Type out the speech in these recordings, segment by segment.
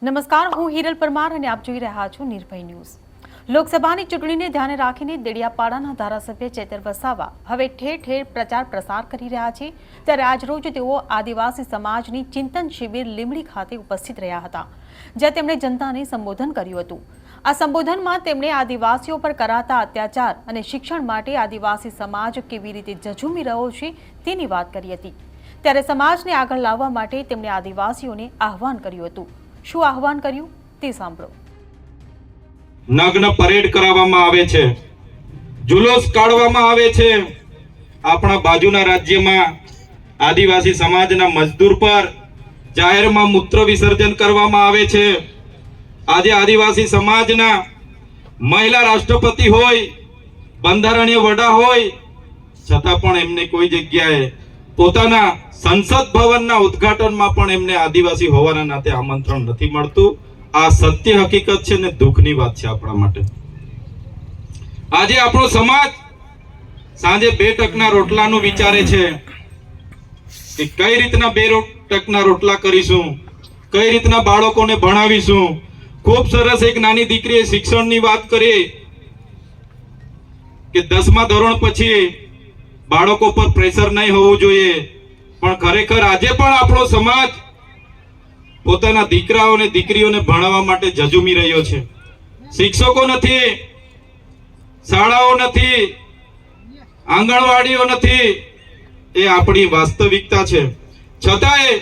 નમસ્કાર, હું હિરલ પરમાર અને આપ જોઈ રહ્યા છો નિર્ભય ન્યૂઝ। લોકસભાની ચૂંટણીને ધ્યાને રાખીને દેડિયાપાડાના ધારાસભ્ય ચેતર વસાવા હવે ઠેર ઠેર પ્રચાર પ્રસાર કરી રહ્યા છે। ત્યારે આજરોજ તેઓ આદિવાસી સમાજની ચિંતન શિબિર લીંબડી ખાતે ઉપસ્થિત રહ્યા હતા, જ્યાં તેમણે જનતાને સંબોધન કર્યું હતું। આ સંબોધનમાં તેમણે આદિવાસીઓ પર કરાતા અત્યાચાર અને શિક્ષણ માટે આદિવાસી સમાજ કેવી રીતે ઝઝૂમી રહ્યો છે તેની વાત કરી હતી। ત્યારે સમાજને આગળ લાવવા માટે તેમણે આદિવાસીઓને આહવાન કર્યું હતું। શું આહવાન કર્યું તે સાંભળો। નગ્ન પરેડ કરાવવામાં આવે છે, જુલુસ કાઢવામાં આવે છે। આપણા બાજુના રાજ્યમાં આદિવાસી સમાજના મજદૂર પર જાહેરમાં મૂત્ર વિસર્જન કરવામાં આવે છે। આજે આદિવાસી સમાજના મહિલા રાષ્ટ્રપતિ હોય, બંધારણીય વડા હોય, છતાં પણ એમને કોઈ જગ્યાએ પોતાના સંસદ ભવનના ઉદ્ઘાટનમાં પણ એમને આદિવાસી હોવાના નાતે આમંત્રણ નથી મળતું। આ સત્ય હકીકત છે ને દુઃખની વાત છે આપણા માટે। આજે આપણો સમાજ સાંજે 2 ટકના રોટલાનું વિચારે છે કે કઈ રીતના 2 ટકના રોટલા કરીશું, કઈ રીતના બાળકોને ભણાવીશું। ખૂબ સરસ એક નાની દીકરીએ શિક્ષણની વાત કરી કે 10મા ધોરણ પછી બાળકો પર પ્રેશર નહીં હોવું જોઈએ, પણ ખરેખર આજે પણ આપણો સમાજ પોતાના દીકરાઓને દીકરીઓને ભણાવવા માટે ઝઝૂમી રહ્યો છે। શિક્ષકો નથી, શાળાઓ નથી, આંગણવાડીઓ નથી, એ આપણી વાસ્તવિકતા છે। છતાંય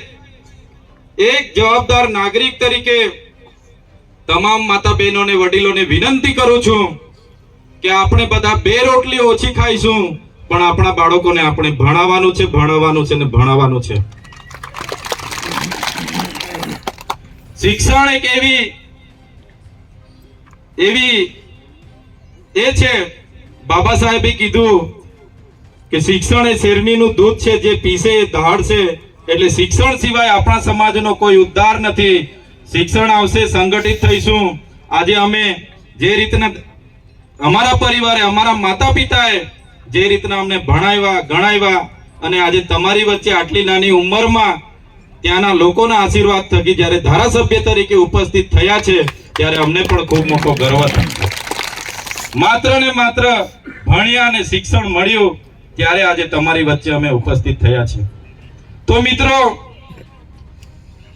એક જવાબદાર નાગરિક તરીકે તમામ માતા બહેનોને વડીલોને વિનંતી કરું છું કે આપણે બધા 2 રોટલી ઓછી ખાઈશું, પણ આપણા બાળકોને આપણે ભણાવવાનું છે, ભણાવવાનું છે ને ભણાવવાનું છે। શિક્ષણ એક એવી એ છે, બાબા સાહેબે કીધું કે શિક્ષણ એ શેરણીનું દૂધ છે, જે પીસે એ દહાડશે। એટલે શિક્ષણ સિવાય આપણા સમાજનો કોઈ ઉદ્ધાર નથી। શિક્ષણ આવશે, સંગઠિત થઈશું। આજે અમે જે રીતના અમારા પરિવારે, અમારા માતા પિતાએ જે રીતના અમને ભણાવ્યા ગણાવ્યા, અને આજે તમારી વચ્ચે આટલી નાની ઉંમરમાં ત્યાંના લોકોના આશીર્વાદ થકી જ્યારે ધારાસભ્ય તરીકે ઉપસ્થિત થયા છે, ત્યારે અમને પણ ખૂબ મોટો ગર્વ થાય। માત્ર ને માત્ર ભણ્યા અને શિક્ષણ મળ્યું ત્યારે આજે તમારી વચ્ચે અમે ઉપસ્થિત થયા છે। તો મિત્રો,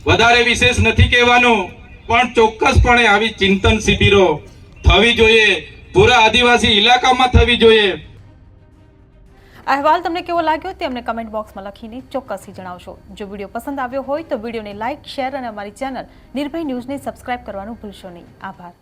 વધારે વિશેષ નથી કહેવાનું, પણ ચોક્કસપણે આવી ચિંતન શિબિરો થવી જોઈએ, પૂરા આદિવાસી ઇલાકામાં થવી જોઈએ। અહેવાલ તમને કેવો લાગ્યો તે અમને કમેન્ટ બોક્સમાં લખીને ચોક્કસથી જણાવશો। જો વિડીયો પસંદ આવ્યો હોય તો વિડીયોને લાઇક, શેર અને અમારી ચેનલ નિર્ભય ન્યૂઝને સબસ્ક્રાઇબ કરવાનું ભૂલશો નહીં। આભાર।